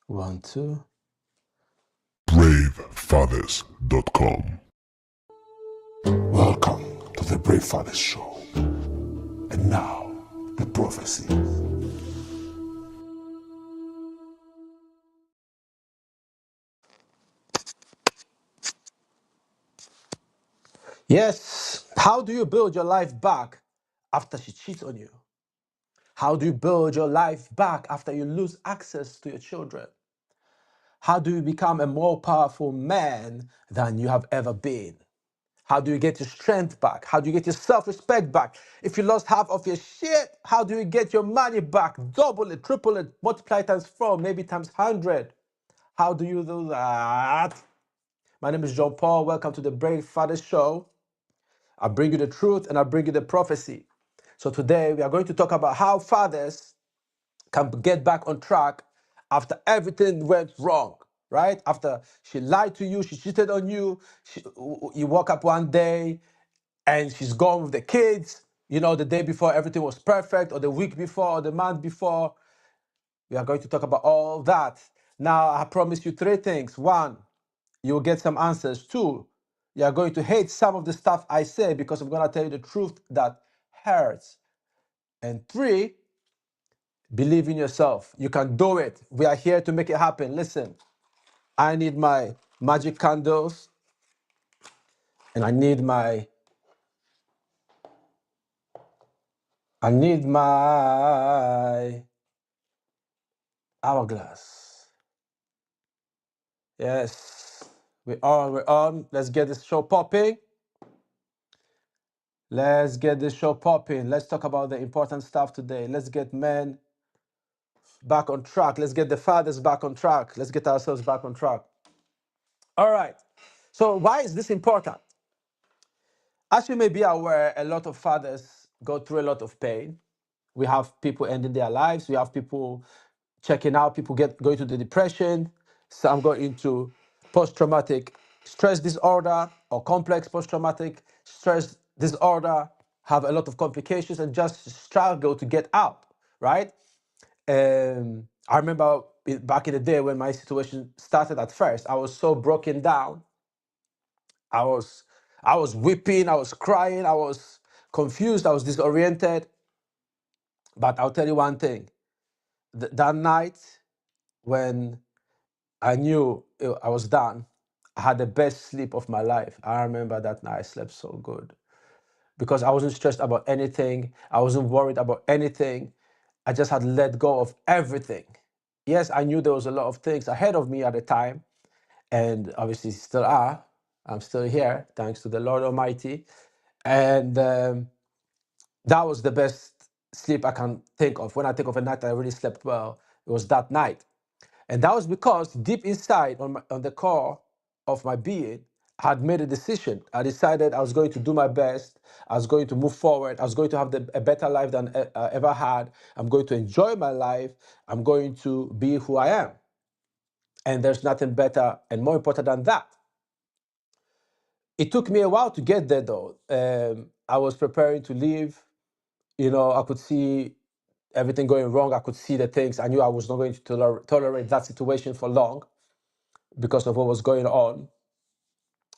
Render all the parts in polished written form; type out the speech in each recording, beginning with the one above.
1, 2. BraveFathers.com. Welcome to the Brave Fathers Show. And now, the prophecy. Yes. How do you build your life back after she cheats on you? How do you build your life back after you lose access to your children? How do you become a more powerful man than you have ever been? How do you get your strength back? How do you get your self-respect back? If you lost half of your shit, how do you get your money back? Double it, triple it, multiply times 4, maybe times 100. How do you do that? My name is John Paul. Welcome to the Brave Fathers Show. I bring you the truth and I bring you the prophecy. So today we are going to talk about how fathers can get back on track after everything went wrong, right? After she lied to you, she cheated on you, you woke up one day and she's gone with the kids, the day before everything was perfect, or the week before, or the month before. We are going to talk about all that. Now, I promise you 3 things. 1, you will get some answers. 2, you are going to hate some of the stuff I say because I'm going to tell you the truth that hurts. And 3, believe in yourself. You can do it. We are here to make it happen. Listen, I need my magic candles and I need my hourglass. Yes, we're on. Let's get this show popping. Let's get this show popping. Let's talk about the important stuff today. Let's get men back on track. Let's get the fathers back on track. Let's get ourselves back on track. All right. So why is this important? As you may be aware, a lot of fathers go through a lot of pain. We have people ending their lives. We have people checking out. People going to the depression. Some go into post-traumatic stress disorder or complex post-traumatic stress disorder, have a lot of complications and just struggle to get out, right? I remember back in the day when my situation started at first, I was so broken down. I was weeping, I was crying, I was confused, I was disoriented. But I'll tell you one thing. That night when I knew I was done, I had the best sleep of my life. I remember that night I slept so good because I wasn't stressed about anything. I wasn't worried about anything. I just had let go of everything. Yes, I knew there was a lot of things ahead of me at the time, and obviously still are. I'm still here, thanks to the Lord Almighty. And that was the best sleep I can think of. When I think of a night I really slept well, it was that night. And that was because deep inside, on the core of my being, I had made a decision. I decided I was going to do my best. I was going to move forward. I was going to have a better life than I ever had. I'm going to enjoy my life. I'm going to be who I am. And there's nothing better and more important than that. It took me a while to get there, though. I was preparing to leave. I could see everything going wrong. I could see the things. I knew I was not going to tolerate that situation for long because of what was going on.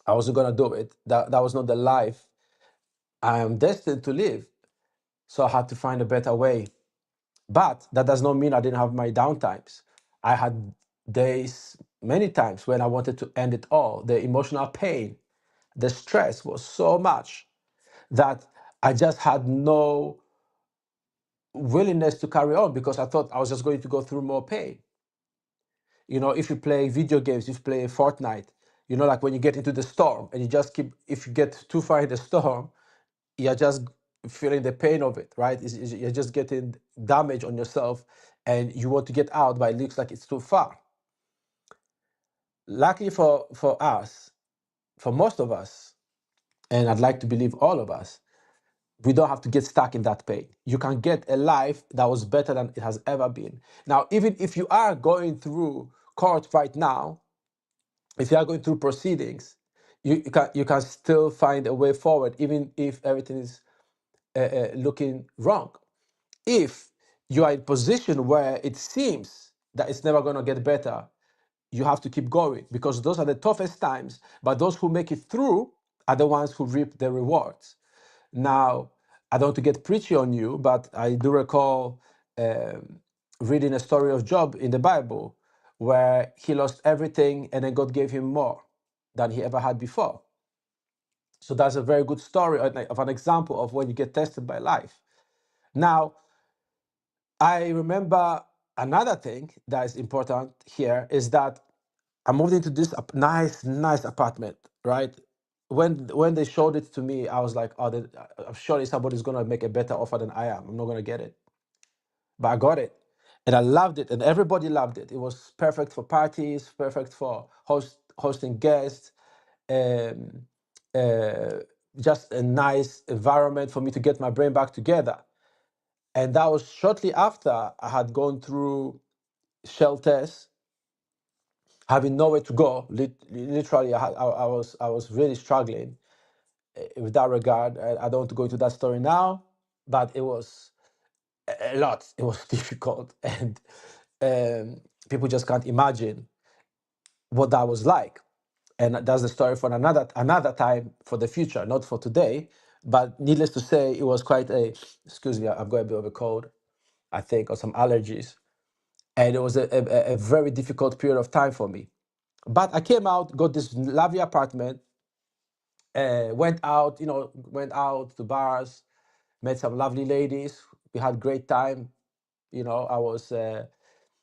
I wasn't going to do it. That was not the life I am destined to live. So I had to find a better way. But that does not mean I didn't have my downtimes. I had days, many times, when I wanted to end it all. The emotional pain, the stress was so much that I just had no willingness to carry on because I thought I was just going to go through more pain. If you play video games, if you play Fortnite, like when you get into the storm and you just if you get too far in the storm, you're just feeling the pain of it, right? You're just getting damage on yourself and you want to get out, but it looks like it's too far. Luckily for us, for most of us, and I'd like to believe all of us, we don't have to get stuck in that pain. You can get a life that was better than it has ever been. Now, even if you are going through court right now, if you are going through proceedings, you can still find a way forward, even if everything is looking wrong. If you are in a position where it seems that it's never going to get better. You have to keep going because those are the toughest times, but those who make it through are the ones who reap the rewards. Now, I don't want to get preachy on you, but I do recall reading a story of Job in the Bible where he lost everything and then God gave him more than he ever had before. So that's a very good story of an example of when you get tested by life. Now, I remember another thing that is important here is that I moved into this nice apartment, right? When they showed it to me, I was like, oh, I'm surely somebody's gonna make a better offer than I am. I'm not gonna get it, but I got it, and I loved it, and everybody loved it. It was perfect for parties, perfect for hosting guests, um, uh, just a nice environment for me to get my brain back together. And that was shortly after I had gone through shelters, having nowhere to go. Literally, I was really struggling with that regard. I don't want to go into that story now, but it was a lot. It was difficult, and people just can't imagine what that was like. And that's the story for another time for the future, not for today. But needless to say, it was quite a. Excuse me, I've got a bit of a cold, I think, or some allergies, and it was a very difficult period of time for me. But I came out, got this lovely apartment, went out to bars, met some lovely ladies. We had great time. I was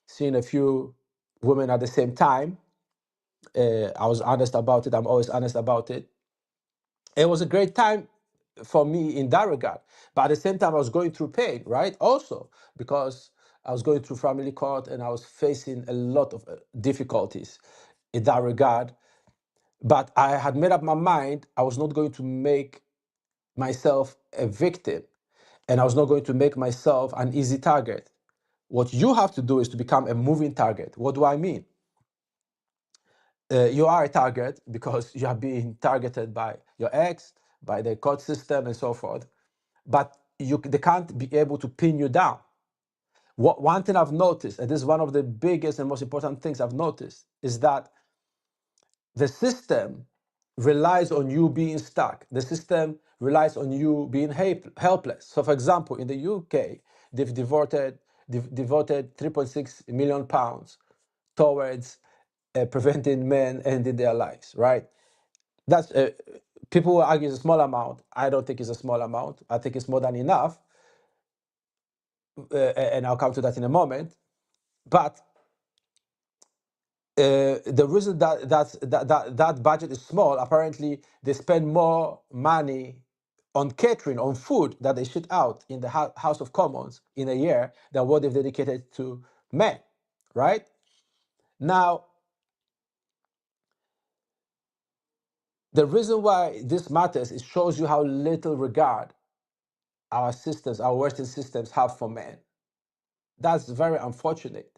seeing a few women at the same time. I was honest about it. I'm always honest about it. It was a great time for me in that regard. But at the same time, I was going through pain, right? Also, because I was going through family court and I was facing a lot of difficulties in that regard. But I had made up my mind I was not going to make myself a victim and I was not going to make myself an easy target. What you have to do is to become a moving target. What do I mean? You are a target because you are being targeted by your ex, by the court system, and so forth. But they can't be able to pin you down. One thing I've noticed, and this is one of the biggest and most important things I've noticed, is that the system relies on you being stuck. The system relies on you being helpless. So, for example, in the UK, they've devoted 3.6 million pounds towards preventing men ending their lives. Right? That's people will argue it's a small amount. I don't think it's a small amount. I think it's more than enough, and I'll come to that in a moment. But the reason that budget is small, apparently they spend more money on catering, on food that they shit out in the House of Commons in a year than what they've dedicated to men, right? Now, the reason why this matters, it shows you how little regard our systems, our Western systems have for men. That's very unfortunate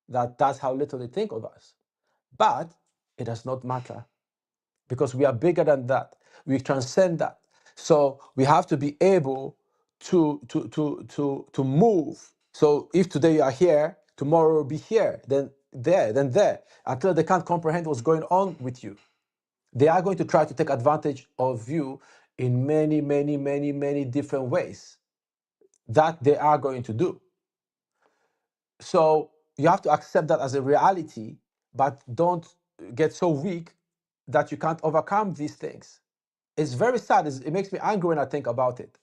that that's how little they think of us. But it does not matter because we are bigger than that. We transcend that. So we have to be able to move. So if today you are here, tomorrow will be here, then there, until they can't comprehend what's going on with you. They are going to try to take advantage of you in many, many, many, many different ways. That they are going to do. So you have to accept that as a reality, but don't get so weak that you can't overcome these things. It's very sad. It makes me angry when I think about it.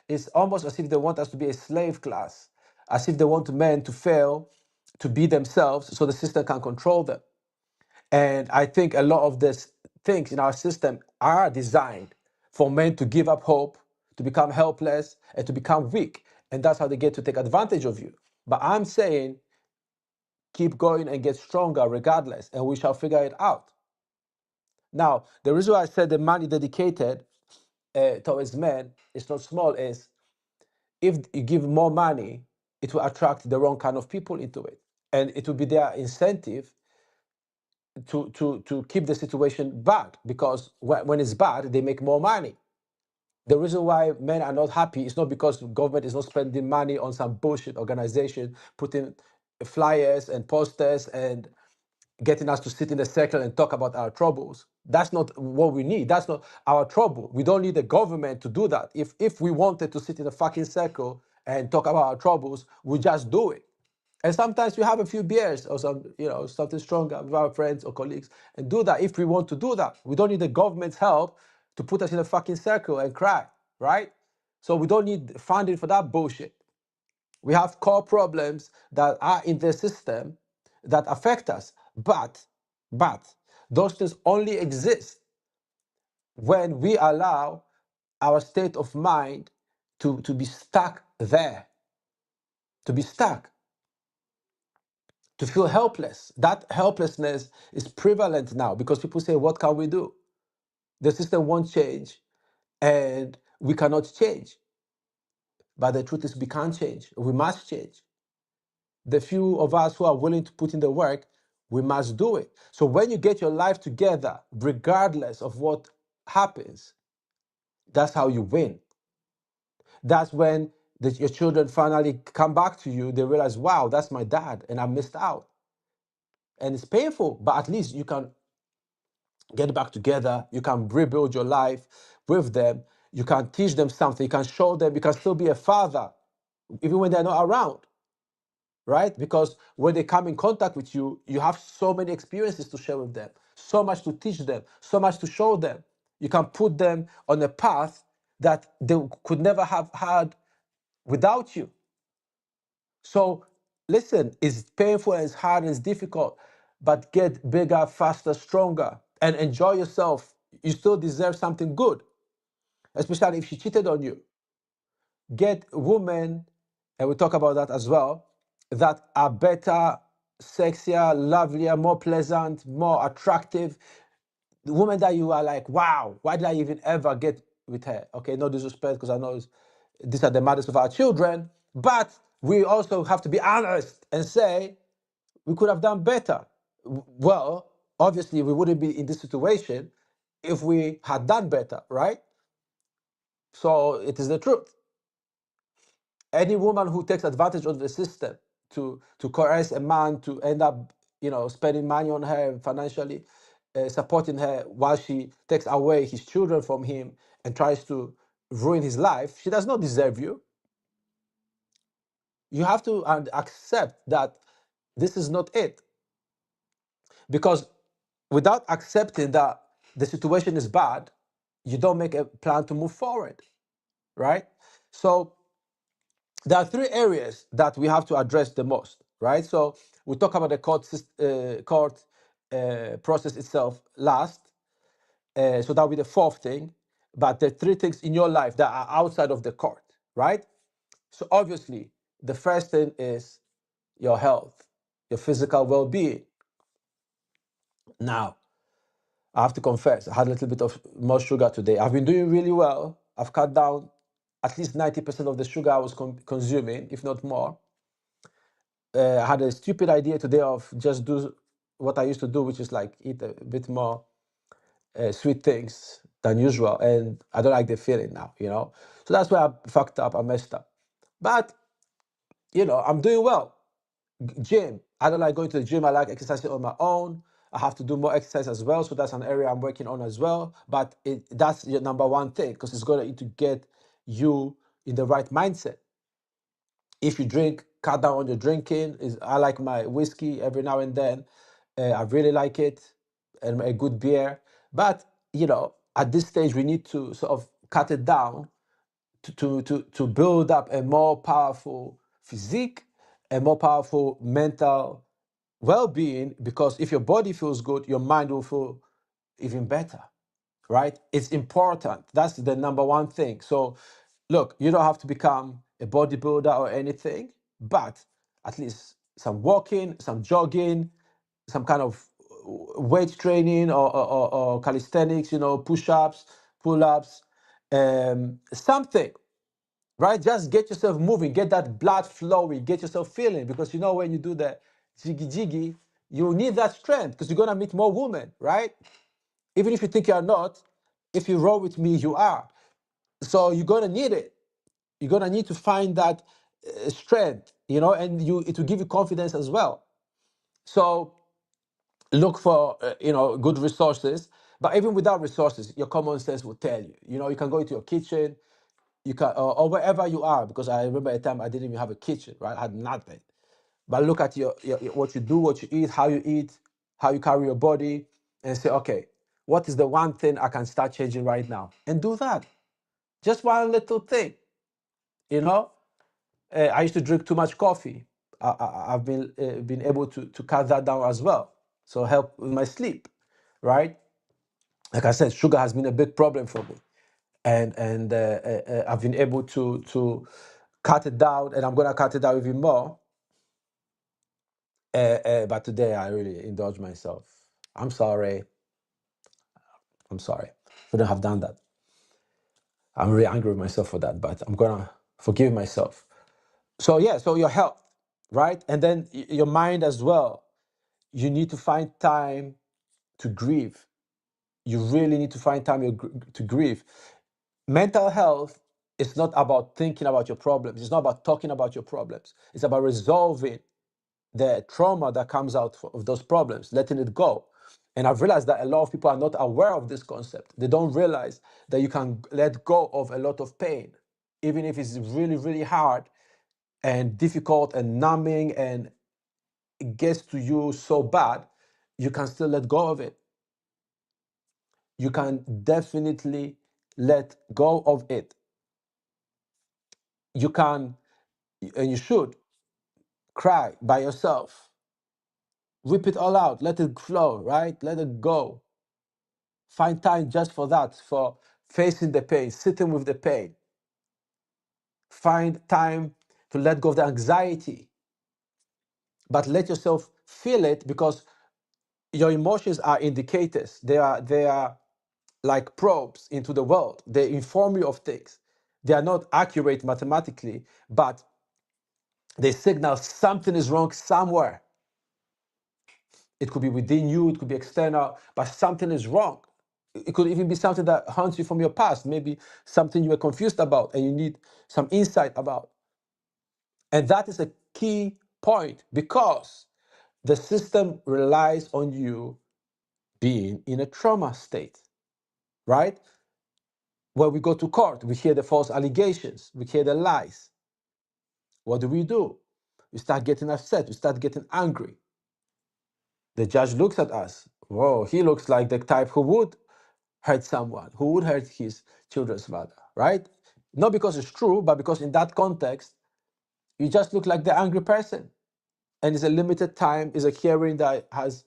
It's almost as if they want us to be a slave class, as if they want men to fail, to be themselves, so the system can control them. And I think a lot of these things in our system are designed for men to give up hope, to become helpless, and to become weak. And that's how they get to take advantage of you. But I'm saying, keep going and get stronger regardless, and we shall figure it out. Now, the reason why I said the money dedicated towards men is not small is if you give more money, it will attract the wrong kind of people into it. And it will be their incentive to keep the situation bad because when it's bad, they make more money. The reason why men are not happy is not because the government is not spending money on some bullshit organization, putting flyers and posters and getting us to sit in a circle and talk about our troubles. That's not what we need. That's not our trouble. We don't need the government to do that. If we wanted to sit in a fucking circle and talk about our troubles, we just do it. And sometimes we have a few beers or some, something stronger with our friends or colleagues and do that if we want to do that. We don't need the government's help to put us in a fucking circle and cry, right? So we don't need funding for that bullshit. We have core problems that are in the system that affect us. But those things only exist when we allow our state of mind to be stuck there, to be stuck, to feel helpless. That helplessness is prevalent now because people say, what can we do? The system won't change and we cannot change. But the truth is we can't change. We must change. The few of us who are willing to put in the work, we must do it. So when you get your life together, regardless of what happens, that's how you win. That's when your children finally come back to you. They realize, wow, that's my dad, and I missed out. And it's painful, but at least you can get back together. You can rebuild your life with them. You can teach them something. You can show them. You can still be a father, even when they're not around. Right? Because when they come in contact with you, you have so many experiences to share with them, so much to teach them, so much to show them. You can put them on a path that they could never have had without you. So listen, it's painful and it's hard and it's difficult, but get bigger, faster, stronger, and enjoy yourself. You still deserve something good, especially if she cheated on you. Get women, and we talk about that as well, that are better, sexier, lovelier, more pleasant, more attractive. The women that you are like, wow, why did I even ever get with her? Okay, no disrespect, because I know these are the mothers of our children, but we also have to be honest and say we could have done better. Well, obviously, we wouldn't be in this situation if we had done better, right? So it is the truth. Any woman who takes advantage of the system to coerce a man to end up, spending money on her financially, supporting her while she takes away his children from him and tries to ruin his life, she does not deserve you. You have to accept that this is not it. Because without accepting that the situation is bad, you don't make a plan to move forward, right? So there are three areas that we have to address the most, right? So we talk about the court process itself last. So that'll be the fourth thing. But the three things in your life that are outside of the court, right? So obviously, the first thing is your health, your physical well-being. Now, I have to confess, I had a little bit of more sugar today. I've been doing really well. I've cut down at least 90% of the sugar I was consuming, if not more. I had a stupid idea today of just do what I used to do, which is like eat a bit more sweet things than usual, and I don't like the feeling now. So that's why I fucked up, I messed up. But I'm doing well. Gym, I don't like going to the gym. I like exercising on my own. I have to do more exercise as well, so that's an area I'm working on as well. But that's your number one thing, because it's going to get you in the right mindset. If you drink, cut down on your drinking. I like my whiskey every now and then. I really like it, and a good beer. But at this stage, we need to sort of cut it down to build up a more powerful physique, a more powerful mental well-being. Because if your body feels good, your mind will feel even better, right? It's important. That's the number one thing. So look, you don't have to become a bodybuilder or anything, but at least some walking, some jogging, some kind of weight training or calisthenics, push-ups, pull-ups, something, right? Just get yourself moving, get that blood flowing, get yourself feeling, because when you do the jiggy jiggy, you need that strength because you're gonna meet more women, right? Even if you think you're not, if you roll with me, you are. So you're gonna need it. You're gonna need to find that strength, and it will give you confidence as well. So look for good resources. But even without resources, your common sense will tell you. You can go into your kitchen, you can or wherever you are. Because I remember a time I didn't even have a kitchen, right? I had nothing. But look at your what you do, what you eat, how you carry your body, and say, okay, what is the one thing I can start changing right now? And do that. Just one little thing, you know. I used to drink too much coffee. I've been able to cut that down as well. So help with my sleep, right? Like I said, sugar has been a big problem for me, and I've been able to cut it down, and I'm gonna cut it down even more. But today I really indulge myself. I'm sorry. I'm sorry. Shouldn't have done that. I'm really angry with myself for that, but I'm gonna forgive myself. So yeah, so your health, right? And then your mind as well. You need to find time to grieve. You really need to find time to grieve. Mental health is not about thinking about your problems. It's not about talking about your problems. It's about resolving the trauma that comes out of those problems, letting it go. And I've realized that a lot of people are not aware of this concept. They don't realize that you can let go of a lot of pain, even if it's really, really hard and difficult and numbing and it gets to you so bad, you can still let go of it. You can definitely let go of it. You can, and you should, cry by yourself. Rip it all out. Let it flow, right? Let it go. Find time just for that, for facing the pain, sitting with the pain. Find time to let go of the anxiety, but let yourself feel it because your emotions are indicators. They are like probes into the world. They inform you of things. They are not accurate mathematically, but they signal something is wrong somewhere. It could be within you, it could be external, but something is wrong. It could even be something that haunts you from your past, maybe something you were confused about and you need some insight about. And that is a key point because the system relies on you being in a trauma state, right? When we go to court, we hear the false allegations, we hear the lies. What do? We start getting upset, we start getting angry. The judge looks at us. Whoa, he looks like the type who would hurt someone, who would hurt his children's mother, right? Not because it's true, but because in that context, you just look like the angry person. And it's a limited time, it's a hearing that has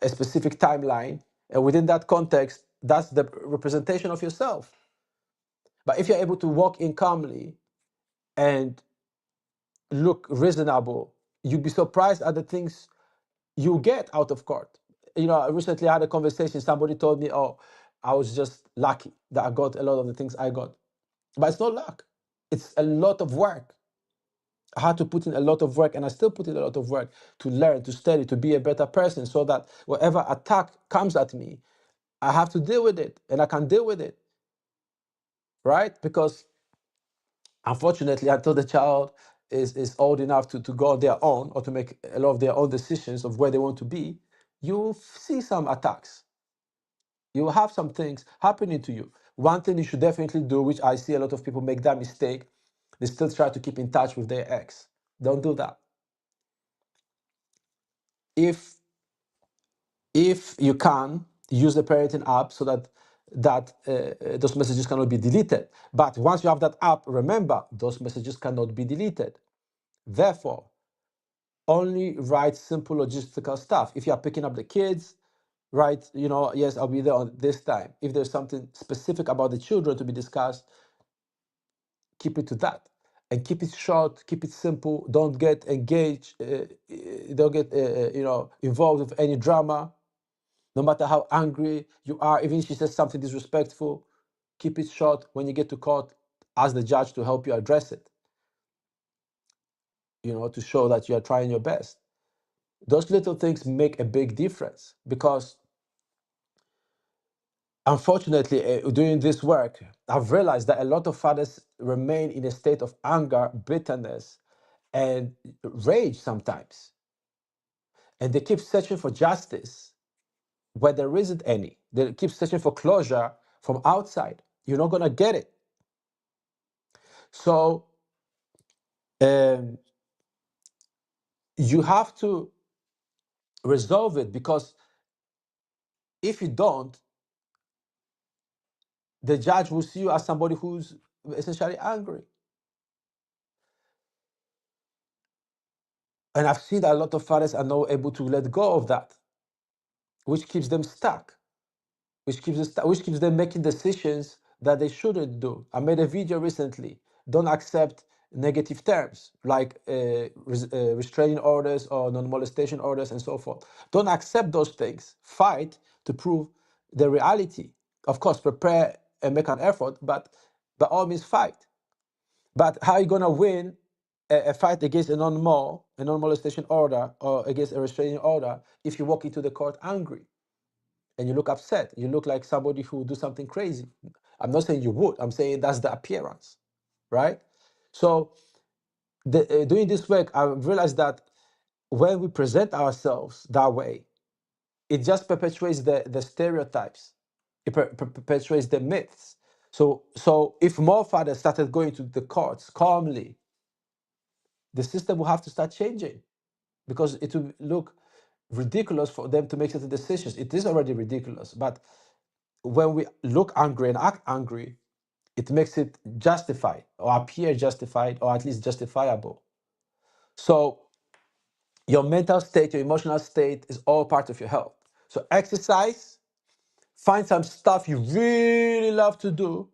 a specific timeline. And within that context, that's the representation of yourself. But if you're able to walk in calmly and look reasonable, you'd be surprised at the things you get out of court. I recently had a conversation. Somebody told me, oh, I was just lucky that I got a lot of the things I got. But it's not luck. It's a lot of work. I had to put in a lot of work, and I still put in a lot of work to learn, to study, to be a better person, so that whatever attack comes at me, I have to deal with it, and I can deal with it, right? Because unfortunately, until the child is old enough to go on their own or to make a lot of their own decisions of where they want to be, you see some attacks. You will have some things happening to you. One thing you should definitely do, which I see a lot of people make that mistake, they still try to keep in touch with their ex. Don't do that. If if you can use the parenting app so that those messages cannot be deleted. But once you have that app, remember those messages cannot be deleted. Therefore, only write simple logistical stuff. If you are picking up the kids, write, yes, I'll be there on this time. If there's something specific about the children to be discussed, keep it to that. And keep it short, keep it simple. Don't get engaged, don't get involved with any drama. No matter how angry you are, even if she says something disrespectful, keep it short. When you get to court, ask the judge to help you address it, to show that you are trying your best. Those little things make a big difference because unfortunately, doing this work, I've realized that a lot of fathers remain in a state of anger, bitterness, and rage sometimes. And they keep searching for justice where there isn't any. They keep searching for closure from outside. You're not going to get it. So um, you have to resolve it, because if you don't, the judge will see you as somebody who's essentially angry. And I've seen that a lot of fathers are not able to let go of that, which keeps them stuck, which keeps them making decisions that they shouldn't do. I made a video recently. Don't accept negative terms like restraining orders or non-molestation orders and so forth. Don't accept those things. Fight to prove the reality. Of course, prepare and make an effort, but by all means fight. But how are you gonna win a fight against a non-molestation order or against a restraining order if you walk into the court angry and you look upset? You look like somebody who would do something crazy. I'm not saying you would. I'm saying that's the appearance, right? So doing this work, I realized that when we present ourselves that way, it just perpetuates the stereotypes. It perpetuates the myths. So if more fathers started going to the courts calmly, the system will have to start changing, because it will look ridiculous for them to make certain decisions. It is already ridiculous, but when we look angry and act angry, it makes it justified or appear justified or at least justifiable. So your mental state, your emotional state is all part of your health. So exercise, find some stuff you really love to do,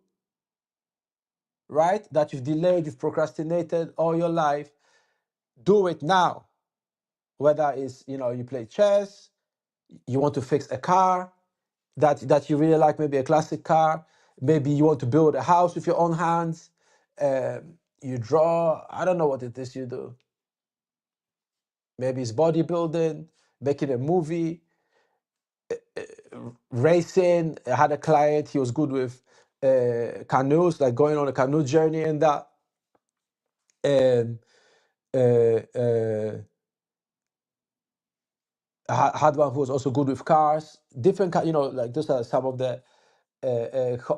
right? That you've delayed, you've procrastinated all your life. Do it now. Whether it's, you play chess, you want to fix a car that you really like, maybe a classic car, maybe you want to build a house with your own hands, you draw, I don't know what it is you do. Maybe it's bodybuilding, making a movie, racing. I had a client, he was good with canoes, like going on a canoe journey and that. Um, uh, uh, I had one who was also good with cars, different, like those are some of the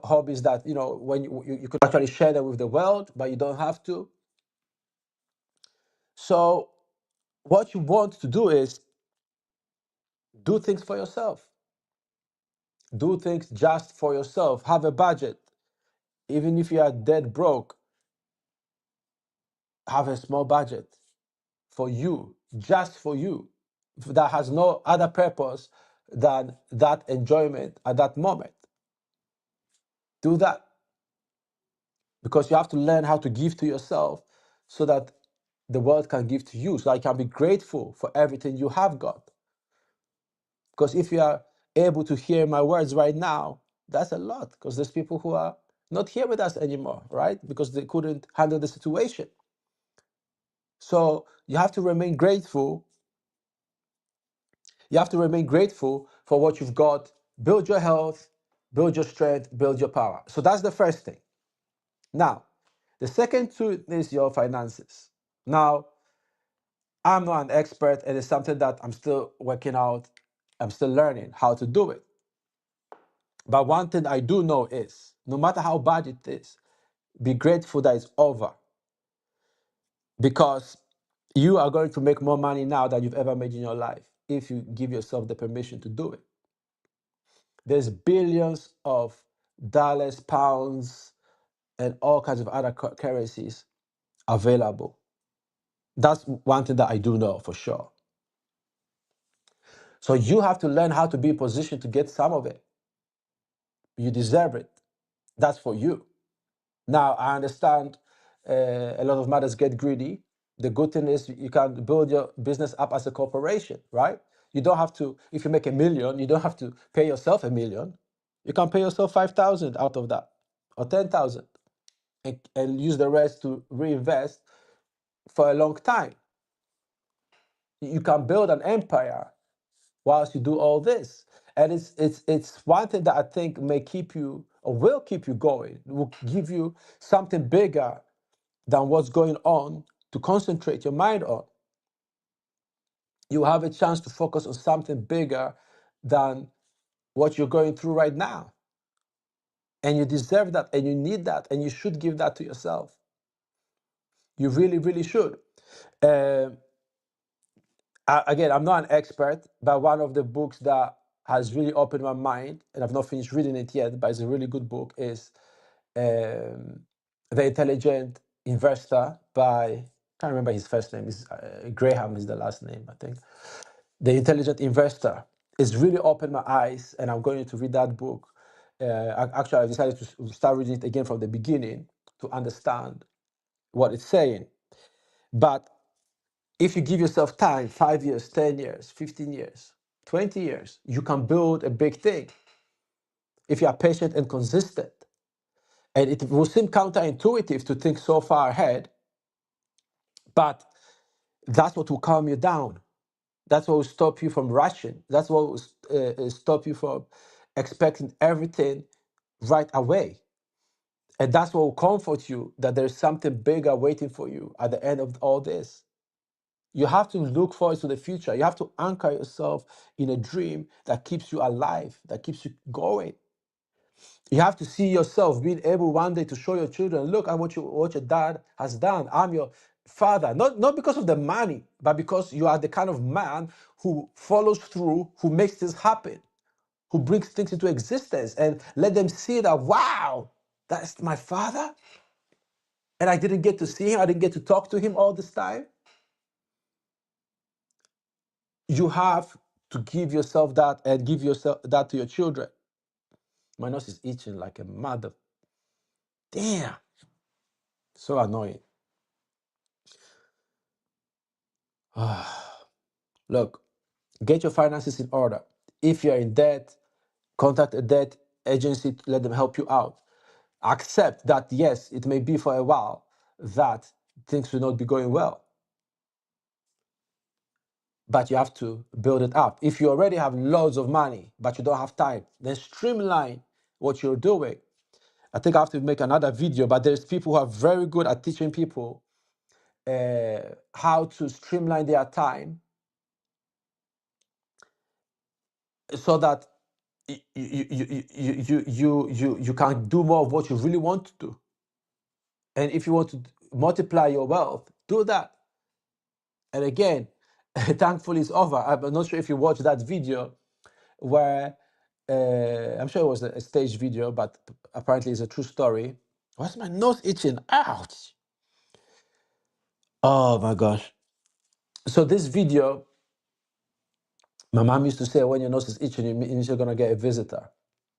hobbies that, when you could actually share them with the world, but you don't have to. So what you want to do is do things for yourself. Do things just for yourself. Have a budget. Even if you are dead broke, have a small budget for you, just for you, that has no other purpose than that enjoyment at that moment. Do that, because you have to learn how to give to yourself so that the world can give to you. So I can be grateful for everything you have got. Because if you are able to hear my words right now, that's a lot, because there's people who are not here with us anymore, right? Because they couldn't handle the situation. So you have to remain grateful. You have to remain grateful for what you've got. Build your health, build your strength, build your power. So that's the first thing. Now, the second two is your finances. Now, I'm not an expert, and it's something that I'm still working out. I'm still learning how to do it. But one thing I do know is, no matter how bad it is, be grateful that it's over. Because you are going to make more money now than you've ever made in your life if you give yourself the permission to do it. There's billions of dollars, pounds, and all kinds of other currencies available. That's one thing that I do know for sure. So you have to learn how to be in position to get some of it. You deserve it. That's for you. Now, I understand a lot of mothers get greedy. The good thing is you can build your business up as a corporation, right? You don't have to, if you make 1 million, you don't have to pay yourself 1 million. You can pay yourself 5,000 out of that, or 10,000, and use the rest to reinvest for a long time. You can build an empire whilst you do all this. And it's one thing that I think may keep you or will keep you going. It will give you something bigger than what's going on to concentrate your mind on. You have a chance to focus on something bigger than what you're going through right now. And you deserve that, and you need that, and you should give that to yourself. You really, really should. Uh, Again, I'm not an expert, but one of the books that has really opened my mind, and I've not finished reading it yet, but it's a really good book, is um, The Intelligent Investor by, I can't remember his first name, is Graham is the last name, I think. The Intelligent Investor. It's really opened my eyes, and I'm going to read that book. Actually, I decided to start reading it again from the beginning to understand what it's saying. But if you give yourself time, 5 years, 10 years, 15 years, 20 years, you can build a big thing if you are patient and consistent. And it will seem counterintuitive to think so far ahead, but that's what will calm you down. That's what will stop you from rushing. That's what will stop you from expecting everything right away. And that's what will comfort you that there's something bigger waiting for you at the end of all this. You have to look forward to the future. You have to anchor yourself in a dream that keeps you alive, that keeps you going. You have to see yourself being able one day to show your children, look at what your dad has done. I'm your father. Not because of the money, but because you are the kind of man who follows through, who makes things happen, who brings things into existence, and let them see that, wow, that's my father. And I didn't get to see him. I didn't get to talk to him all this time. You have to give yourself that and give yourself that to your children. My nose is itching like a mother. Damn. So annoying. Look, get your finances in order. If you're in debt, contact a debt agency to let them help you out. Accept that, yes, it may be for a while that things will not be going well, but you have to build it up. If you already have loads of money, but you don't have time, then streamline what you're doing. I think I have to make another video, but there's people who are very good at teaching people how to streamline their time so that you can do more of what you really want to do. And if you want to multiply your wealth, do that. And again, thankfully it's over. I'm not sure if you watched that video where I'm sure it was a staged video, but apparently it's a true story. Why's my nose itching? Ouch! Oh my gosh. So this video, my mom used to say, when your nose is itching, it means you're gonna get a visitor.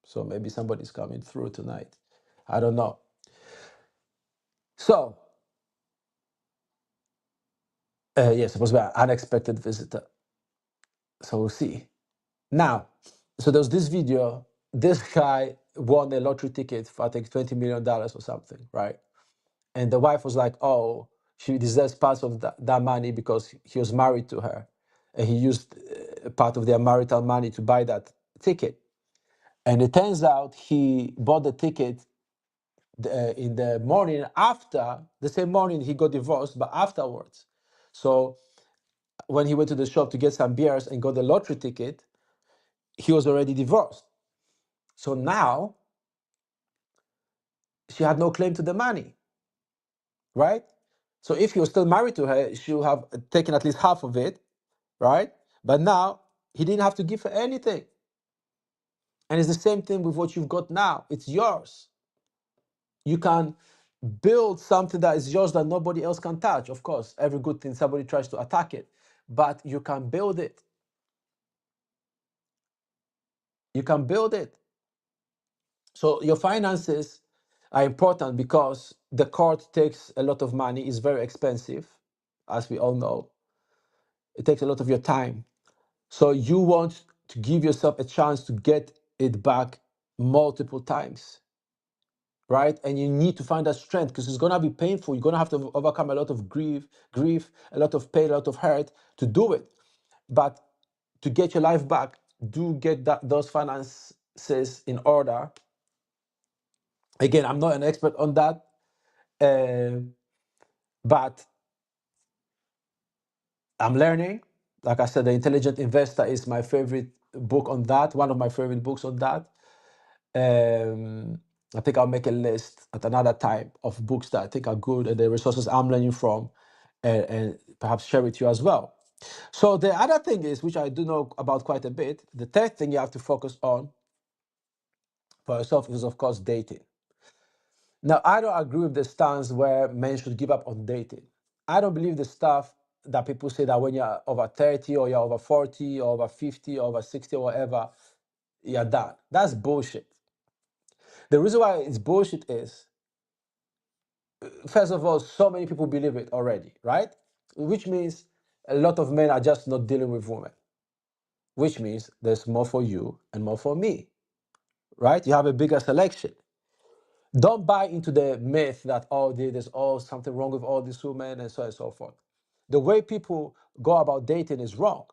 So maybe somebody's coming through tonight. I don't know. So, yeah, supposed to be an unexpected visitor. So we'll see. Now, so there was this video. This guy won a lottery ticket for I think $20 million or something, right? And the wife was like, "Oh, she deserves part of that money because he was married to her, and he used part of their marital money to buy that ticket." And it turns out he bought the ticket in the morning after, the same morning he got divorced, but afterwards. So when he went to the shop to get some beers and got the lottery ticket, he was already divorced. So now she had no claim to the money, right? So if he was still married to her, she would have taken at least half of it, right? But now he didn't have to give her anything. And it's the same thing with what you've got now. It's yours. You can build something that is yours that nobody else can touch. Of course, every good thing, somebody tries to attack it, but you can build it. You can build it. So your finances are important because the court takes a lot of money, it's very expensive, as we all know. It takes a lot of your time. So you want to give yourself a chance to get it back multiple times, right? And you need to find that strength because it's gonna be painful. You're gonna have to overcome a lot of grief, a lot of pain, a lot of hurt to do it. But to get your life back, do get those finances in order. Again, I'm not an expert on that, but I'm learning. Like I said, The Intelligent Investor is my favorite book on that, one of my favorite books on that. I think I'll make a list at another time of books that I think are good and the resources I'm learning from, and perhaps share with you as well. So the other thing is, which I do know about quite a bit, the third thing you have to focus on for yourself is, of course, dating. Now, I don't agree with the stance where men should give up on dating. I don't believe the stuff that people say that when you're over 30 or you're over 40 or over 50 or over 60 or whatever, you're done. That's bullshit. The reason why it's bullshit is, first of all, so many people believe it already, right? Which means a lot of men are just not dealing with women, which means there's more for you and more for me, right? You have a bigger selection. Don't buy into the myth that, oh, there's all something wrong with all these women and so on and so forth. The way people go about dating is wrong.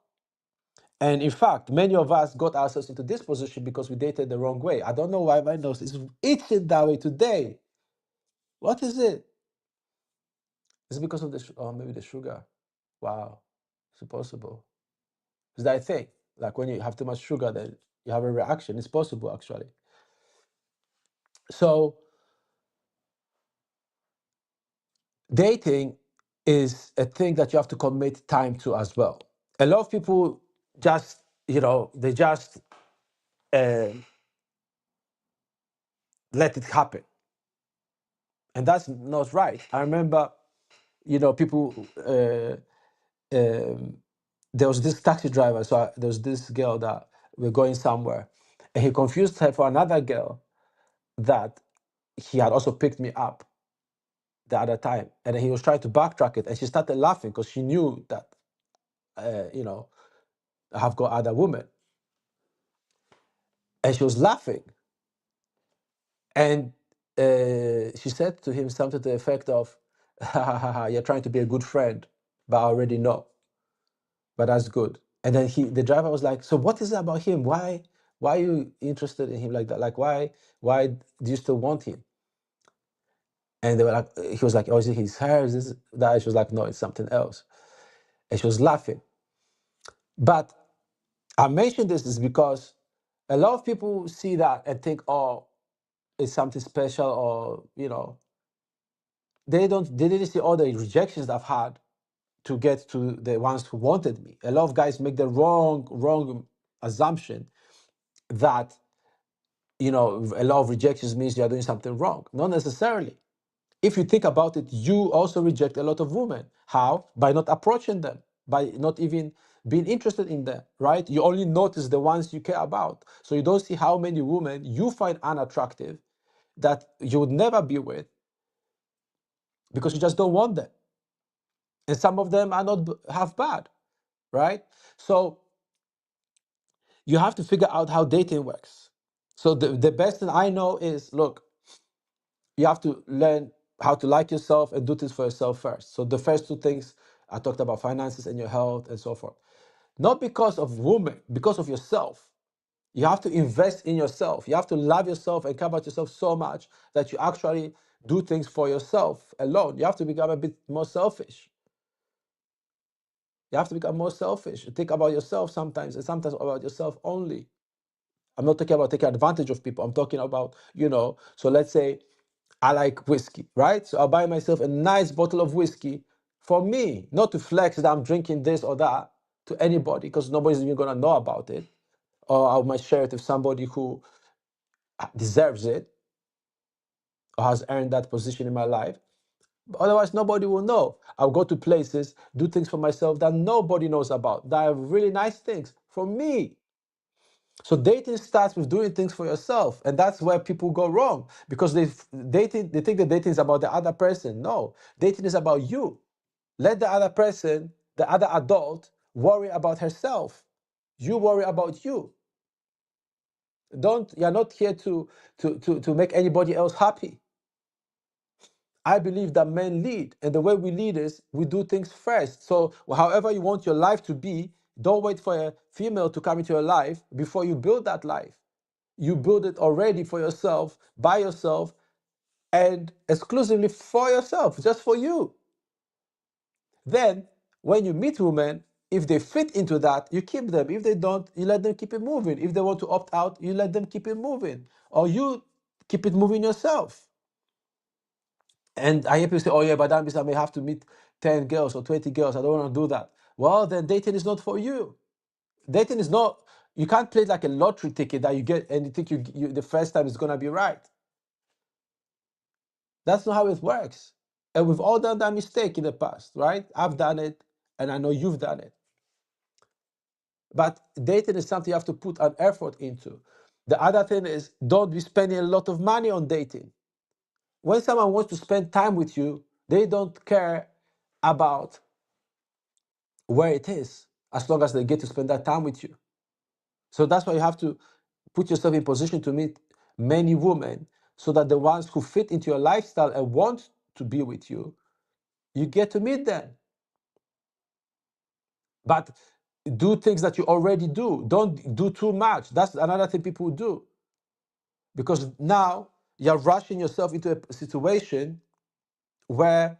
And in fact, many of us got ourselves into this position because we dated the wrong way. I don't know why my nose is itching that way today. What is it? Is it because of the, or maybe the sugar? Wow, it's possible. Is that a thing? Like when you have too much sugar, then you have a reaction. It's possible, actually. So dating is a thing that you have to commit time to as well. A lot of people just, they just uh, let it happen. And that's not right. I remember, people, there was this taxi driver. So there was this girl that we're going somewhere. And he confused her for another girl that he had also picked me up the other time. And then he was trying to backtrack it. And she started laughing because she knew that, I have got other women. And she was laughing. And she said to him something to the effect of, "Ha, ha, ha, ha, you're trying to be a good friend, but I already know. But that's good." And then the driver was like, "So what is it about him? Why are you interested in him like that? Like, why do you still want him?" And they were like, he was like, "Oh, is it his hair? Is this that?" She was like, "No, it's something else." And she was laughing. But I mentioned this is because a lot of people see that and think, oh, it's something special, or they didn't see all the rejections I've had to get to the ones who wanted me. A lot of guys make the wrong assumption that a lot of rejections means you're doing something wrong. Not necessarily. If you think about it, you also reject a lot of women. How? By not approaching them, by not even being interested in them, right? You only notice the ones you care about. So you don't see how many women you find unattractive that you would never be with because you just don't want them. And some of them are not half bad, right? So you have to figure out how dating works. So the best thing I know is, look, you have to learn how to like yourself and do things for yourself first. So the first two things I talked about, finances and your health and so forth. Not because of women, because of yourself. You have to invest in yourself. You have to love yourself and care about yourself so much that you actually do things for yourself alone. You have to become a bit more selfish. You have to become more selfish. Think about yourself sometimes, and sometimes about yourself only. I'm not talking about taking advantage of people. I'm talking about, so let's say I like whiskey, right? So I'll buy myself a nice bottle of whiskey for me, not to flex that I'm drinking this or that to anybody, because nobody's even gonna know about it. Or I might share it with somebody who deserves it or has earned that position in my life. But otherwise, nobody will know. I'll go to places, do things for myself that nobody knows about, that are really nice things for me. So dating starts with doing things for yourself, and that's where people go wrong, because they think that dating is about the other person. No, dating is about you. Let the other person, the other adult, worry about herself. You worry about you. You're not here to make anybody else happy. I believe that men lead, and the way we lead is we do things first. So however you want your life to be, Don't wait for a female to come into your life before you build that life. You build it already for yourself, by yourself, and exclusively for yourself, just for you. Then, when you meet women, if they fit into that, you keep them. If they don't, you let them keep it moving. If they want to opt out, you let them keep it moving. Or you keep it moving yourself. And I hear people say, oh yeah, but that means I may have to meet 10 girls or 20 girls. I don't want to do that. Well, then dating is not for you. Dating is not, you can't play like a lottery ticket that you get and you think you the first time is going to be right. That's not how it works. And we've all done that mistake in the past, right? I've done it, and I know you've done it. But dating is something you have to put an effort into. The other thing is, don't be spending a lot of money on dating. When someone wants to spend time with you, they don't care about where it is, as long as they get to spend that time with you. So that's why you have to put yourself in position to meet many women, so that the ones who fit into your lifestyle and want to be with you, you get to meet them. But do things that you already do. Don't do too much. That's another thing people do. Because now you're rushing yourself into a situation where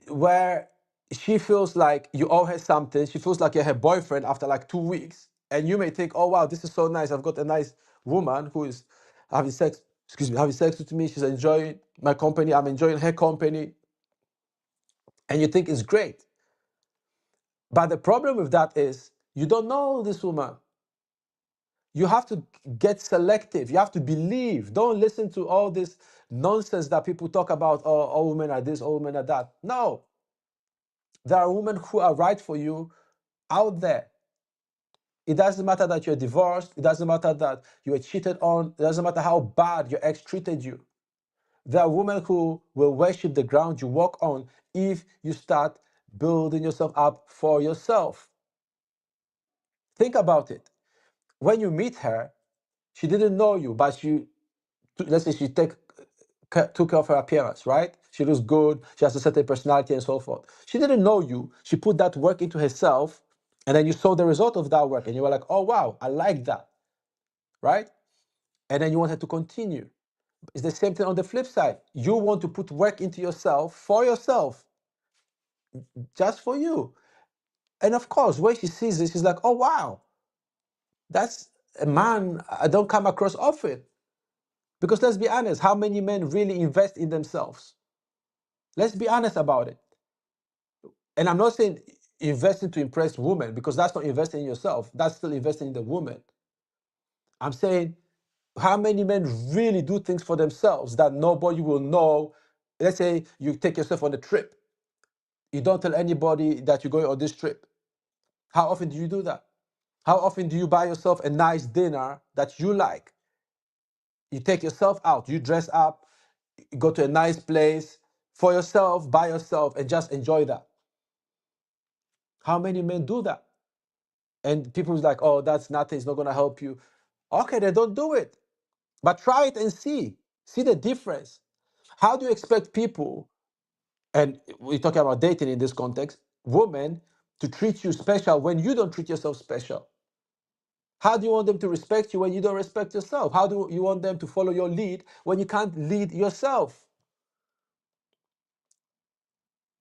where she feels like you owe her something. She feels like you're her boyfriend after like 2 weeks. And you may think, oh wow, this is so nice. I've got a nice woman who is having sex, having sex with me. She's enjoying my company. I'm enjoying her company. And you think it's great. But the problem with that is you don't know this woman. You have to get selective. You have to believe. Don't listen to all this nonsense that people talk about. Oh, all women are this, all women are that. No. There are women who are right for you out there. It doesn't matter that you're divorced. It doesn't matter that you were cheated on. It doesn't matter how bad your ex treated you. There are women who will worship the ground you walk on if you start building yourself up for yourself. Think about it. When you meet her, she didn't know you, but let's say she took care of her appearance, right? She looks good, she has a certain personality and so forth. She didn't know you. She put that work into herself, and then you saw the result of that work, and you were like, oh wow, I like that, right? And then you wanted to continue. It's the same thing on the flip side. You want to put work into yourself for yourself, just for you. And of course, when she sees this, she's like, oh wow, that's a man I don't come across often. Because let's be honest, how many men really invest in themselves? Let's be honest about it. And I'm not saying investing to impress women, because that's not investing in yourself. That's still investing in the woman. I'm saying, how many men really do things for themselves that nobody will know? Let's say you take yourself on a trip. You don't tell anybody that you're going on this trip. How often do you do that? How often do you buy yourself a nice dinner that you like? You take yourself out, you dress up, you go to a nice place for yourself, by yourself, and just enjoy that. How many men do that? And people's like, oh, that's nothing, it's not going to help you. Okay, then don't do it. But try it and see. See the difference. How do you expect people, and we're talking about dating in this context, women, to treat you special when you don't treat yourself special? How do you want them to respect you when you don't respect yourself? How do you want them to follow your lead when you can't lead yourself?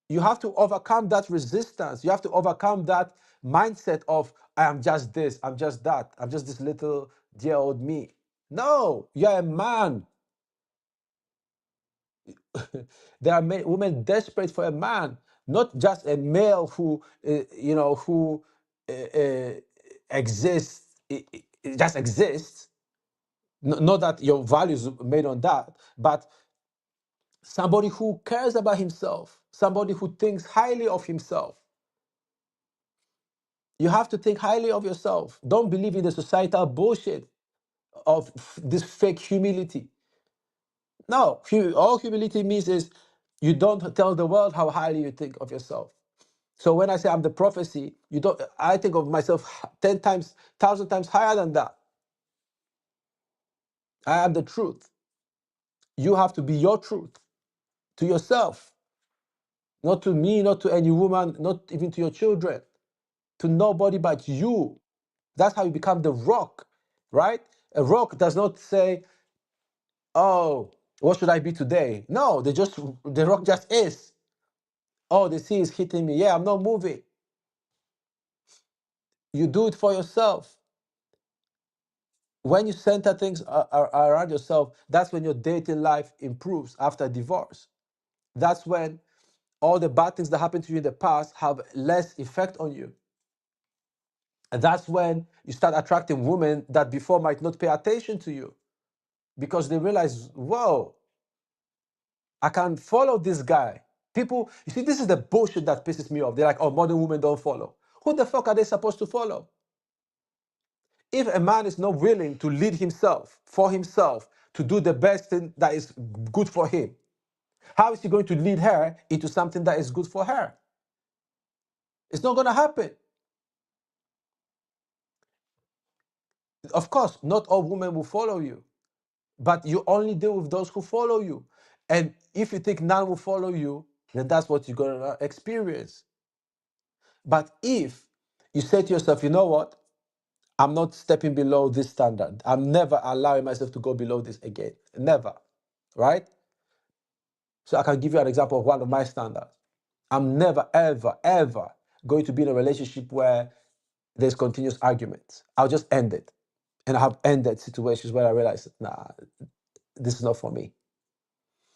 You have to overcome that resistance. You have to overcome that mindset of, I am just this, I'm just that, I'm just this little dear old me. No, you're a man. There are women desperate for a man, not just a male who, who exists, just exists. Not that your values are made on that, but somebody who cares about himself, somebody who thinks highly of himself. You have to think highly of yourself. Don't believe in the societal bullshit of this fake humility. No, all humility means is you don't tell the world how highly you think of yourself. So when I say I'm the prophecy, you don't. I think of myself 10 times, 1,000 times higher than that. I am the truth. You have to be your truth to yourself, not to me, not to any woman, not even to your children. to nobody but you. That's how you become the rock, right? A rock does not say, oh, what should I be today? No, the rock just is. Oh, the sea is hitting me. Yeah, I'm not moving. You do it for yourself. When you center things around yourself, that's when your dating life improves after divorce. That's when all the bad things that happened to you in the past have less effect on you. And that's when you start attracting women that before might not pay attention to you because they realize, whoa, I can follow this guy. People, you see, this is the bullshit that pisses me off. They're like, oh, modern women don't follow. Who the fuck are they supposed to follow? If a man is not willing to lead himself, for himself, to do the best thing that is good for him, how is he going to lead her into something that is good for her? It's not going to happen. Of course, not all women will follow you, but you only deal with those who follow you. And if you think none will follow you, then that's what you're going to experience. But if you say to yourself, you know what? I'm not stepping below this standard. I'm never allowing myself to go below this again. Never. Right? So I can give you an example of one of my standards. I'm never, ever, ever going to be in a relationship where there's continuous arguments. I'll just end it. And I have ended situations where I realized, nah, this is not for me.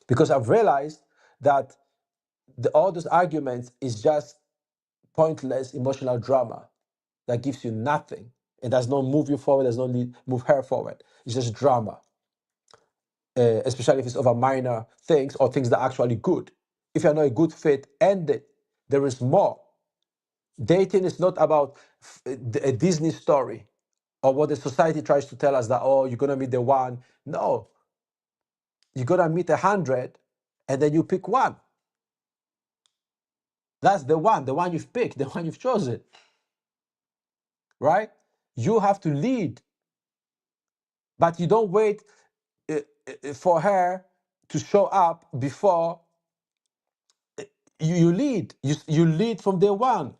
Because I've realized that all those arguments is just pointless emotional drama that gives you nothing. It does not move you forward, does not move her forward. It's just drama, especially if it's over minor things or things that are actually good. If you're not a good fit, end it. There is more. Dating is not about a Disney story or what the society tries to tell us that, oh, you're going to meet the one. No, you're going to meet 100 and then you pick one. That's the one you've picked, the one you've chosen, right? You have to lead, but you don't wait for her to show up before you lead. You lead from day one.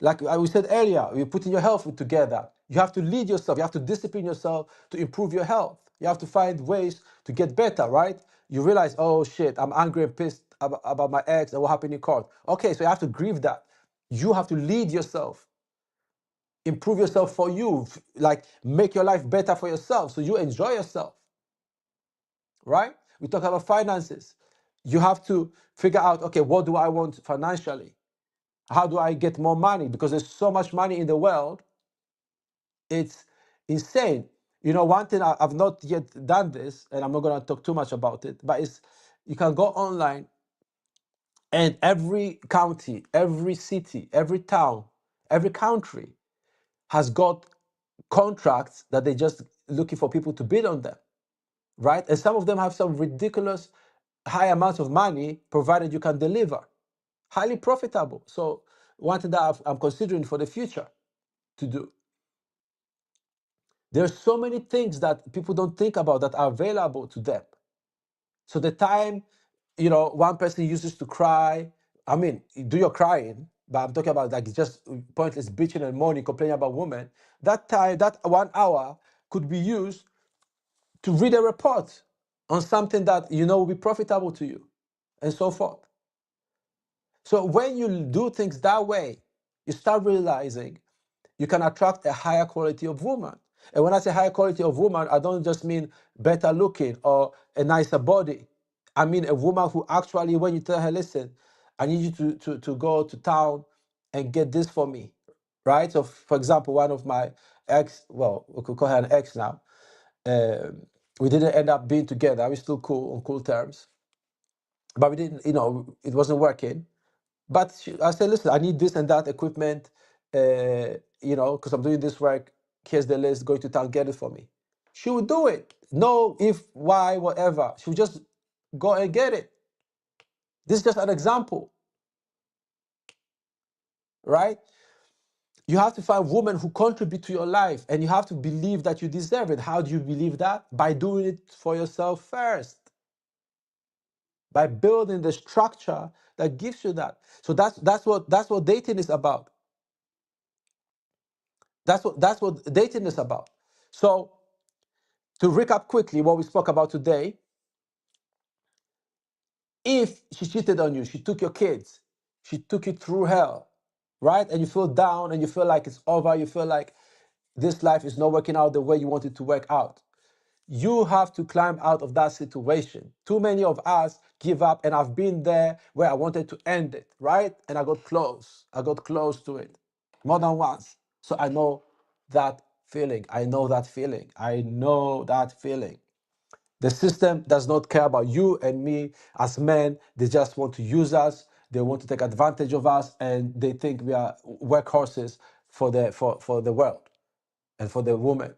Like we said earlier, you're putting your health together. You have to lead yourself. You have to discipline yourself to improve your health. You have to find ways to get better, right? You realize, oh shit, I'm angry and pissed about my ex and what happened in court. Okay, so you have to grieve that. You have to lead yourself, improve yourself for you, like make your life better for yourself so you enjoy yourself, right? We talk about finances. You have to figure out, okay, what do I want financially? How do I get more money? Because there's so much money in the world, it's insane. You know, one thing I've not yet done this, and I'm not going to talk too much about it, but it's you can go online and every county, every city, every town, every country has got contracts that they just looking for people to bid on them, right? And some of them have some ridiculous high amounts of money provided you can deliver. Highly profitable. So one thing that I'm considering for the future to do. There's so many things that people don't think about that are available to them. So the time, you know, one person uses to cry, I mean, do your crying, but I'm talking about like just pointless bitching and moaning, complaining about women. That time, that 1 hour could be used to read a report on something that you know will be profitable to you and so forth. So when you do things that way, you start realizing you can attract a higher quality of woman. And when I say higher quality of woman, I don't just mean better looking or a nicer body. I mean a woman who actually, when you tell her, listen, I need you to go to town and get this for me, right? So, for example, one of my ex, well, we could call her an ex now, we didn't end up being together. We're still cool, on cool terms. But we didn't, you know, it wasn't working. But I said, listen, I need this and that equipment, you know, because I'm doing this work. Here's the list, go to town, get it for me. She would do it. No, if, why, whatever. She would just go and get it. This is just an example, right? You have to find women who contribute to your life and you have to believe that you deserve it. How do you believe that? By doing it for yourself first, by building the structure that gives you that. So that's what dating is about. That's what dating is about. So to recap quickly what we spoke about today, if she cheated on you, she took your kids, she took you through hell, right? And you feel down and you feel like it's over, you feel like this life is not working out the way you want it to work out. You have to climb out of that situation. Too many of us give up, and I've been there where I wanted to end it, right? And I got close. I got close to it more than once. So I know that feeling. I know that feeling. I know that feeling. The system does not care about you and me as men. They just want to use us. They want to take advantage of us, and they think we are workhorses for the world and for the woman.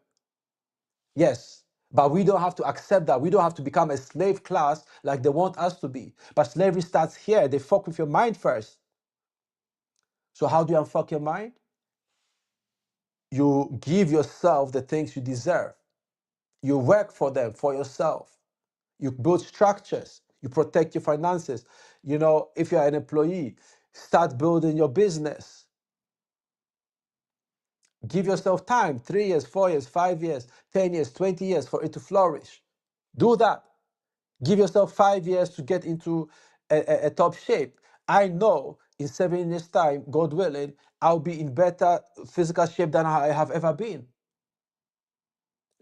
Yes, but we don't have to accept that. We don't have to become a slave class like they want us to be. But slavery starts here. They fuck with your mind first. So how do you unfuck your mind? You give yourself the things you deserve. You work for them for yourself. You build structures. You protect your finances. You know, if you're an employee, start building your business. Give yourself time, 3 years, 4 years, 5 years, 10 years, 20 years for it to flourish. Do that. Give yourself 5 years to get into a top shape. I know in 7 years' time, God willing, I'll be in better physical shape than I have ever been.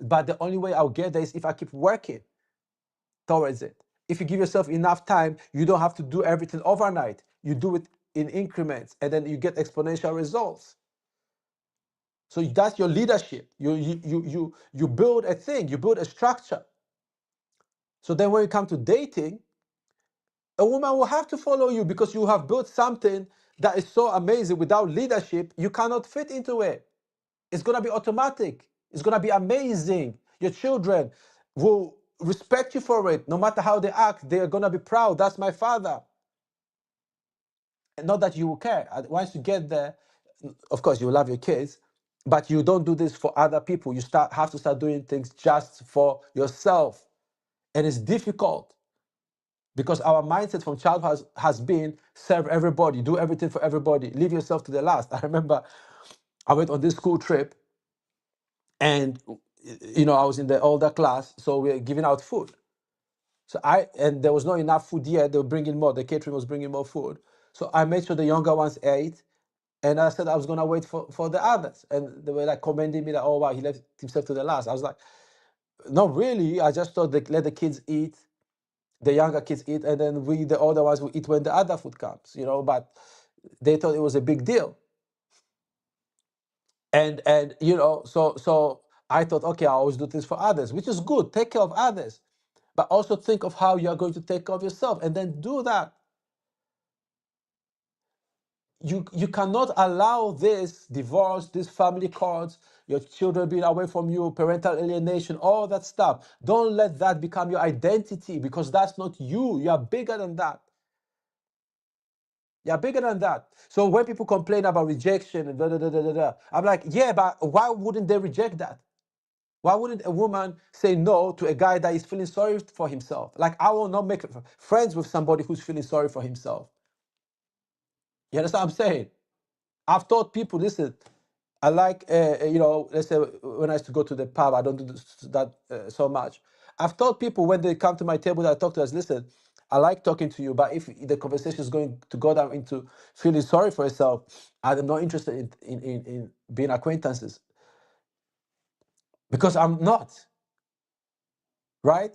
But the only way I'll get there is if I keep working towards it. If you give yourself enough time, you don't have to do everything overnight. You do it in increments, and then you get exponential results. So that's your leadership. You build a thing, you build a structure. So then when you come to dating, a woman will have to follow you because you have built something that is so amazing. Without leadership, you cannot fit into it. It's going to be automatic. It's going to be amazing. Your children will respect you for it. No matter how they act, they're going to be proud. That's my father. And not that you will care. Once you get there, of course, you will love your kids, but you don't do this for other people. You have to start doing things just for yourself. And it's difficult, because our mindset from childhood has been serve everybody, do everything for everybody, leave yourself to the last. I remember I went on this school trip, and I was in the older class, so we are giving out food. And there was not enough food yet. They were bringing more. The catering was bringing more food. So I made sure the younger ones ate, and I said I was gonna wait for the others. And they were like commending me that, oh wow, he left himself to the last. I was like, not really. I just thought they let the kids eat, the younger kids eat, and then we, the older ones, will eat when the other food comes, but they thought it was a big deal. And so I thought, okay, I always do things for others, which is good. Take care of others, but also think of how you are going to take care of yourself, and then do that. You cannot allow this divorce, this family courts, your children being away from you, parental alienation, all that stuff. Don't let that become your identity, because that's not you. You are bigger than that. You're bigger than that. So when people complain about rejection and da da da da da, da, I'm like, yeah, but why wouldn't they reject that? Why wouldn't a woman say no to a guy that is feeling sorry for himself? Like, I will not make friends with somebody who's feeling sorry for himself. You understand what I'm saying? I've taught people, listen, I like, let's say when I used to go to the pub, I don't do that so much. I've told people when they come to my table that I talk to us, listen, I like talking to you, but if the conversation is going to go down into feeling sorry for yourself, I'm not interested in being acquaintances, because I'm not, right?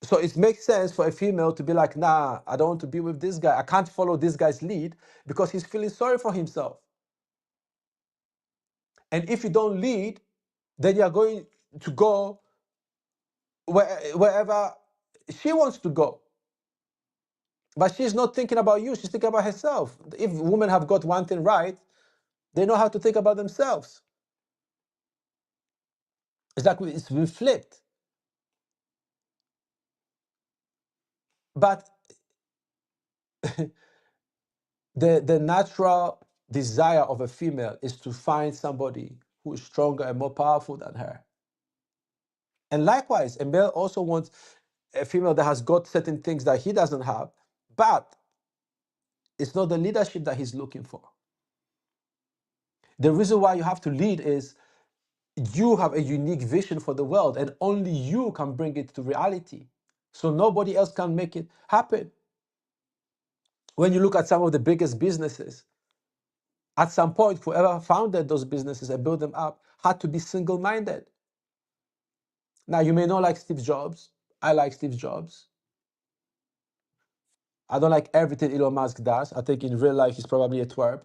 So it makes sense for a female to be like, nah, I don't want to be with this guy. I can't follow this guy's lead because he's feeling sorry for himself. And if you don't lead, then you're going to go wherever she wants to go. But she's not thinking about you, she's thinking about herself. If women have got one thing right, they know how to think about themselves. It's like it's been flipped. But the natural desire of a female is to find somebody who is stronger and more powerful than her. And likewise, a male also wants a female that has got certain things that he doesn't have, but it's not the leadership that he's looking for. The reason why you have to lead is you have a unique vision for the world, and only you can bring it to reality. So nobody else can make it happen. When you look at some of the biggest businesses, at some point, whoever founded those businesses and built them up had to be single-minded. Now, you may not like Steve Jobs. I like Steve Jobs. I don't like everything Elon Musk does. I think in real life he's probably a twerp.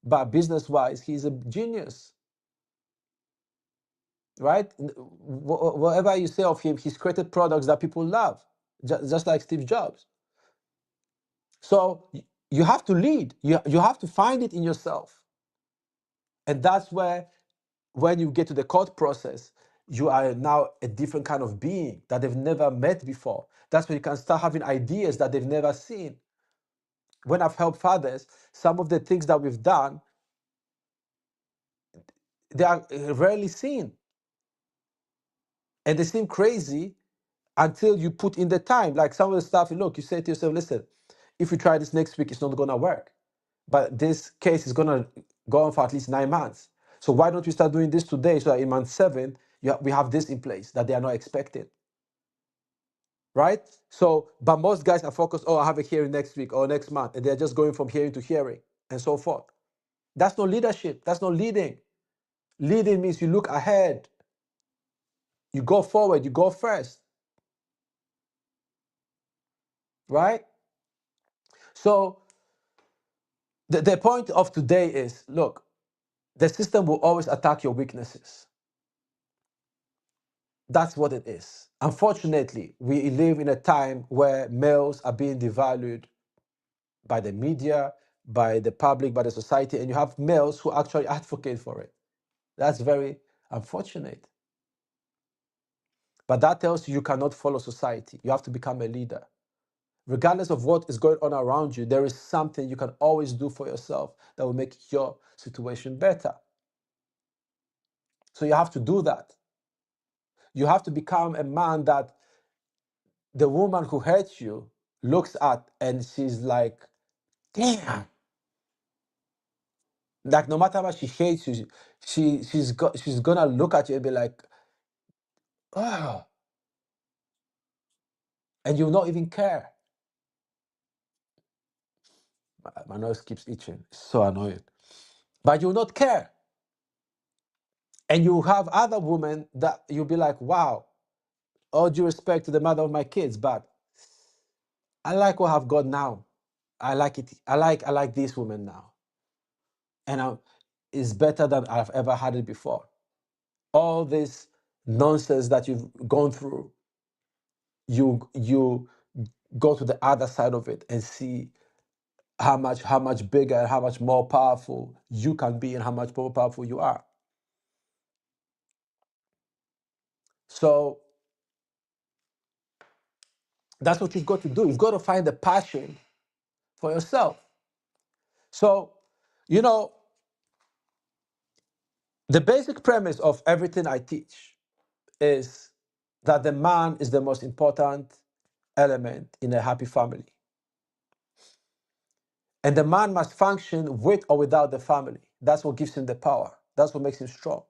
But business-wise, he's a genius, right? Whatever you say of him, he's created products that people love, just like Steve Jobs. So you have to lead. You have to find it in yourself. And that's where, when you get to the court process, you are now a different kind of being that they've never met before. That's where you can start having ideas that they've never seen. When I've helped fathers, some of the things that we've done, they are rarely seen. And they seem crazy until you put in the time. Like some of the stuff, look, you say to yourself, listen, if we try this next week, it's not going to work. But this case is going to go on for at least 9 months. So why don't we start doing this today so that in month 7, we have this in place that they are not expecting, right? So, but most guys are focused, oh, I have a hearing next week or next month, and they're just going from hearing to hearing and so forth. That's not leadership. That's not leading. Leading means you look ahead. You go forward. You go first, right? So the point of today is, look, the system will always attack your weaknesses. That's what it is. Unfortunately, we live in a time where males are being devalued by the media, by the public, by the society, and you have males who actually advocate for it. That's very unfortunate. But that tells you you cannot follow society. You have to become a leader. Regardless of what is going on around you, there is something you can always do for yourself that will make your situation better. So you have to do that. You have to become a man that the woman who hates you looks at and she's like, damn. Like no matter what she hates you, she's gonna look at you and be like, oh, and you'll not even care. My nose keeps itching. It's so annoying. But you'll not care. And you have other women that you'll be like, wow, all due respect to the mother of my kids, but I like what I've got now. I like it. I like this woman now. And it's better than I've ever had it before. All this nonsense that you've gone through, you go to the other side of it and see how much bigger and how much more powerful you can be and how much more powerful you are. So that's what you've got to do. You've got to find the passion for yourself. So, you know, the basic premise of everything I teach is that the man is the most important element in a happy family. And the man must function with or without the family. That's what gives him the power. That's what makes him strong.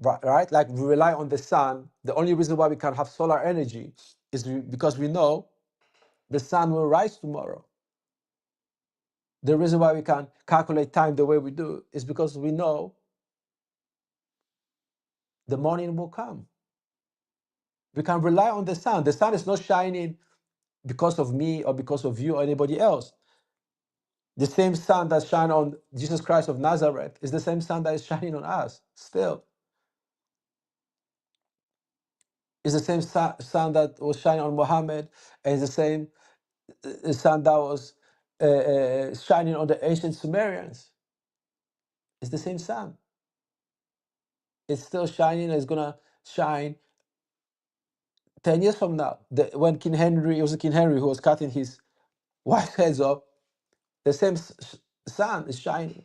Right? Like we rely on the sun. The only reason why we can have solar energy is because we know the sun will rise tomorrow. The reason why we can calculate time the way we do is because we know the morning will come. We can rely on the sun. The sun is not shining because of me or because of you or anybody else. The same sun that shine on Jesus Christ of Nazareth is the same sun that is shining on us still. It's the same sun that was shining on Muhammad, and it's the same sun that was shining on the ancient Sumerians. It's the same sun. It's still shining, and it's gonna shine 10 years from now. When King Henry, it was King Henry who was cutting his wife's heads off, the same sun is shining,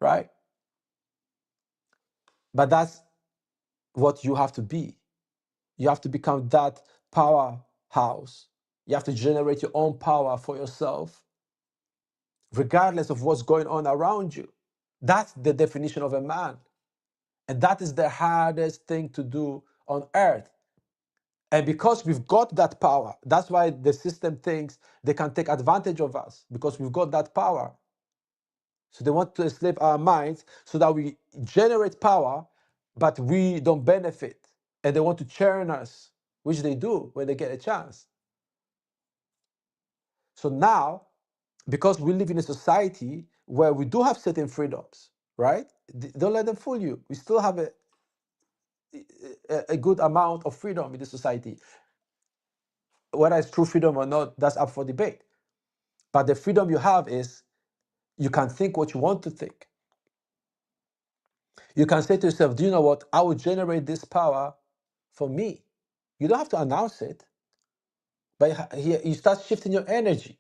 right? But that's what you have to be. You have to become that powerhouse. You have to generate your own power for yourself regardless of what's going on around you. That's the definition of a man. And that is the hardest thing to do on earth. And because we've got that power, that's why the system thinks they can take advantage of us, because we've got that power. So they want to enslave our minds so that we generate power, but we don't benefit. And they want to churn us, which they do when they get a chance. So now, because we live in a society where we do have certain freedoms, right? Don't let them fool you. We still have a good amount of freedom in this society. Whether it's true freedom or not, that's up for debate. But the freedom you have is you can think what you want to think. You can say to yourself, do you know what? I will generate this power for me. You don't have to announce it, but here you start shifting your energy,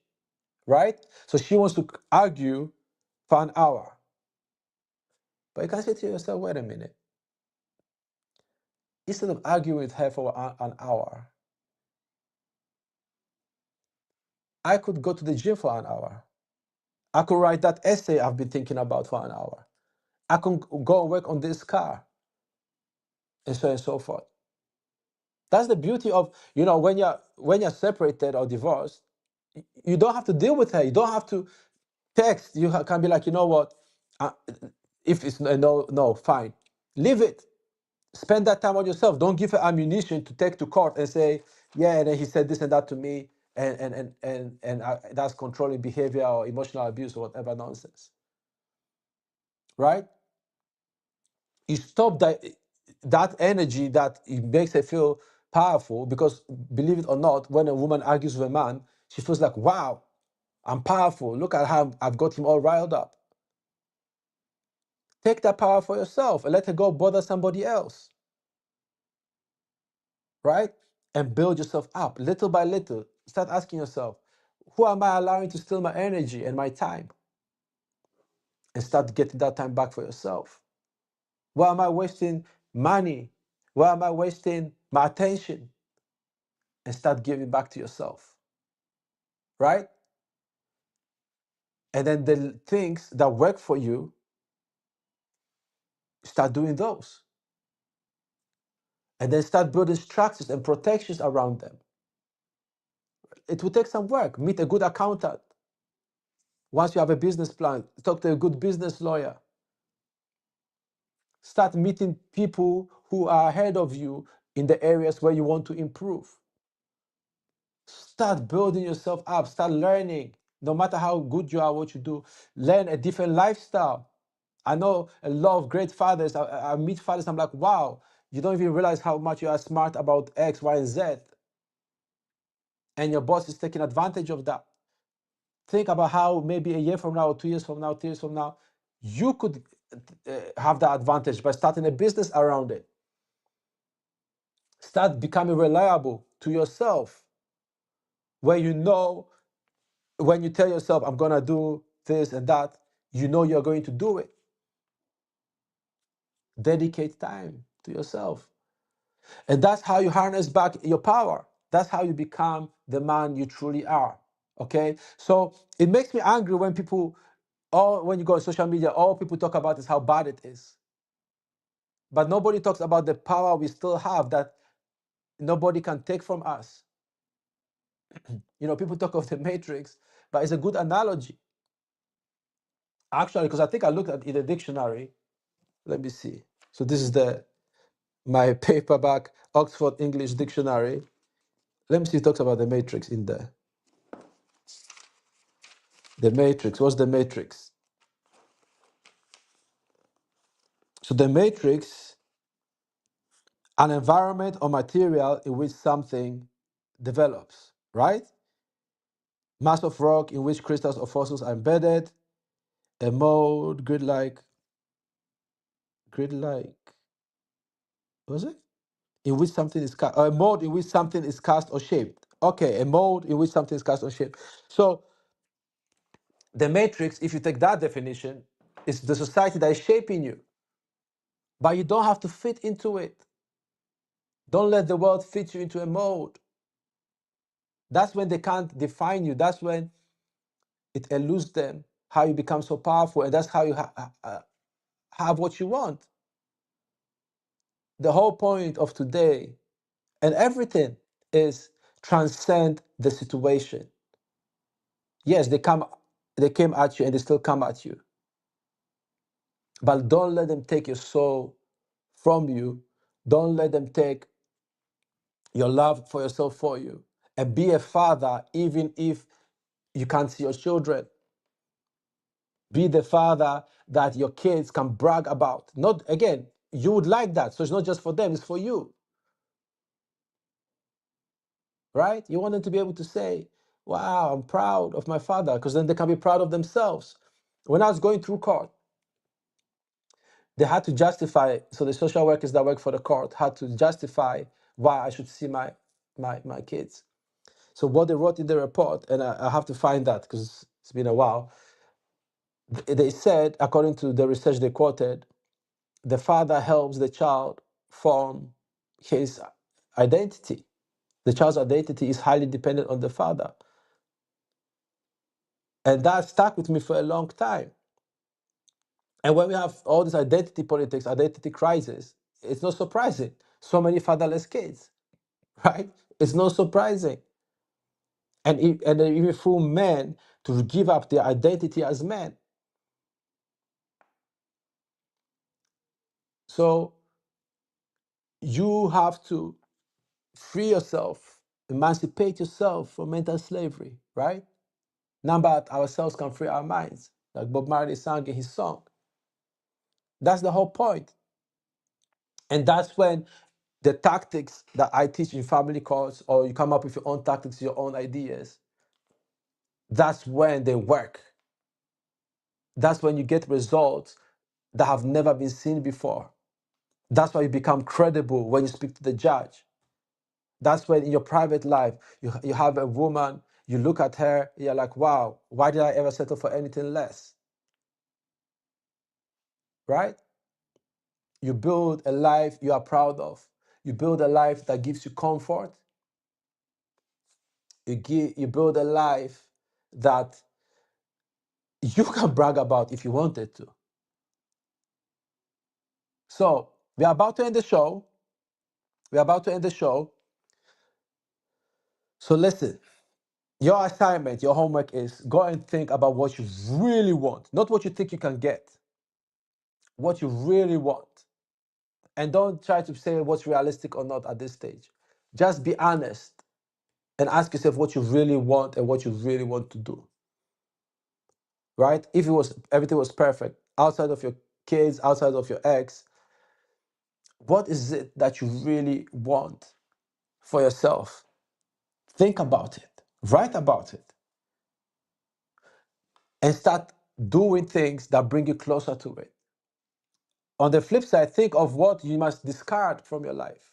right? So she wants to argue for an hour. But you can say to yourself, wait a minute. Instead of arguing with her for an hour, I could go to the gym for an hour. I could write that essay I've been thinking about for an hour. I can go and work on this car, and so on and so forth. That's the beauty of, when you're separated or divorced, you don't have to deal with her. You don't have to text. You can be like, you know what? Uh, if it's no, no, fine. Leave it. Spend that time on yourself. Don't give her ammunition to take to court and say, yeah, and then he said this and that to me, and that's controlling behavior or emotional abuse or whatever nonsense. Right? You stop that energy that it makes her feel powerful, because believe it or not, when a woman argues with a man, she feels like, wow, I'm powerful. Look at how I've got him all riled up. Take that power for yourself and let her go bother somebody else. Right? And build yourself up little by little. Start asking yourself, who am I allowing to steal my energy and my time? And start getting that time back for yourself. Where am I wasting money? Where am I wasting my attention? And start giving back to yourself. Right? And then the things that work for you, start doing those. And then start building structures and protections around them. It will take some work. Meet a good accountant. Once you have a business plan, talk to a good business lawyer. Start meeting people who are ahead of you in the areas where you want to improve. Start building yourself up. Start learning. No matter how good you are, what you do, learn a different lifestyle. I know a lot of great fathers. I meet fathers, I'm like, wow, you don't even realize how much you are smart about X, Y, and Z. And your boss is taking advantage of that. Think about how maybe a year from now, or 2 years from now, 3 years from now, you could have that advantage by starting a business around it. Start becoming reliable to yourself, where you know when you tell yourself, I'm going to do this and that, you know you're going to do it. Dedicate time to yourself. And that's how you harness back your power. That's how you become the man you truly are. Okay? So it makes me angry when when you go on social media, all people talk about is how bad it is. But nobody talks about the power we still have that nobody can take from us. People talk of the Matrix, but it's a good analogy. Actually, because I think I looked at in the dictionary. Let me see. So this is my paperback Oxford English Dictionary. Let me see. It talks about the Matrix in there. The Matrix. What's the Matrix? So the Matrix, an environment or material in which something develops, right? Mass of rock in which crystals or fossils are embedded. A mode, grid-like, was it? In which something is cast, a mode in which something is cast or shaped. Okay, a mode in which something is cast or shaped. So the matrix, if you take that definition, is the society that is shaping you. But you don't have to fit into it. Don't let the world fit you into a mold. That's when they can't define you. That's when it eludes them how you become so powerful, and that's how you have what you want. The whole point of today and everything is transcend the situation. Yes, they came at you and they still come at you, but don't let them take your soul from you. Don't let them take your love for yourself for you. And be a father even if you can't see your children. Be the father that your kids can brag about. Not again, you would like that. So it's not just for them, it's for you. Right? You want them to be able to say, wow, I'm proud of my father, because then they can be proud of themselves. When I was going through court, they had to justify, so the social workers that work for the court had to justify why I should see my kids. So what they wrote in the report, and I have to find that because it's been a while, they said, according to the research they quoted, the father helps the child form his identity. The child's identity is highly dependent on the father. And that stuck with me for a long time. And when we have all this identity politics, identity crisis, it's not surprising. So many fatherless kids, right? It's not surprising. And they even fool men to give up their identity as men. So you have to free yourself, emancipate yourself from mental slavery, right? None but ourselves can free our minds, like Bob Marley sang in his song. That's the whole point. And that's when the tactics that I teach in family courts, or you come up with your own tactics, your own ideas, that's when they work. That's when you get results that have never been seen before. That's why you become credible when you speak to the judge. That's when in your private life, you have a woman, you look at her, you're like, wow, why did I ever settle for anything less? Right? You build a life you are proud of. You build a life that gives you comfort. You build a life that you can brag about if you wanted to. So we're about to end the show. We're about to end the show. So listen, your assignment, your homework is go and think about what you really want, not what you think you can get, what you really want. And don't try to say what's realistic or not at this stage. Just be honest and ask yourself what you really want and what you really want to do. Right? If everything was perfect, outside of your kids, outside of your ex, what is it that you really want for yourself? Think about it, write about it, and start doing things that bring you closer to it. On the flip side, think of what you must discard from your life.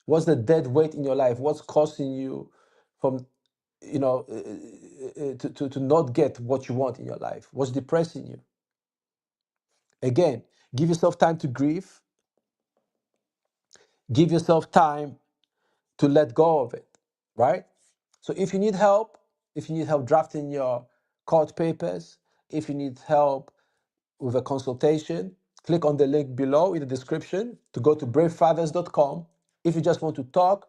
What's the dead weight in your life? What's causing you from, to not get what you want in your life? What's depressing you? Again, give yourself time to grieve. Give yourself time to let go of it, right? So if you need help drafting your court papers, if you need help with a consultation, click on the link below in the description to go to bravefathers.com. If you just want to talk,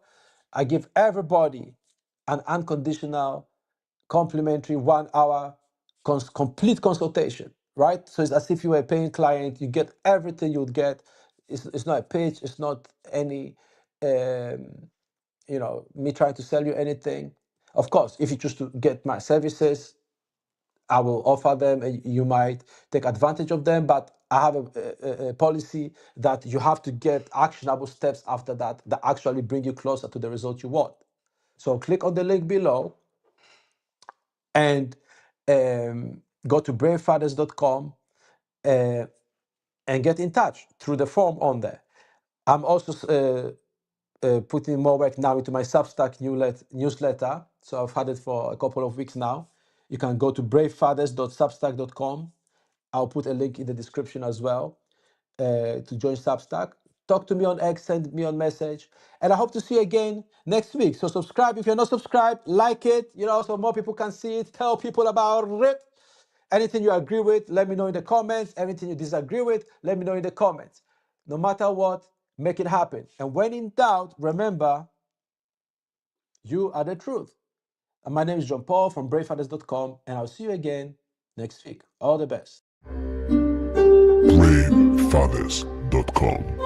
I give everybody an unconditional, complimentary 1 hour complete consultation, right? So it's as if you were a paying client. You get everything you would get. It's not a pitch. It's not any, me trying to sell you anything. Of course, if you choose to get my services, I will offer them and you might take advantage of them, but I have a policy that you have to get actionable steps after that that actually bring you closer to the result you want. So click on the link below and go to bravefathers.com and get in touch through the form on there. I'm also putting more work now into my Substack newsletter. So I've had it for a couple of weeks now. You can go to bravefathers.substack.com. I'll put a link in the description as well to join Substack. Talk to me on X, send me on message. And I hope to see you again next week. So subscribe if you're not subscribed, like it, so more people can see it. Tell people about it. Anything you agree with, let me know in the comments. Anything you disagree with, let me know in the comments. No matter what, make it happen. And when in doubt, remember, you are the truth. And my name is John Paul from bravefathers.com, and I'll see you again next week. All the best. BraveFathers.com.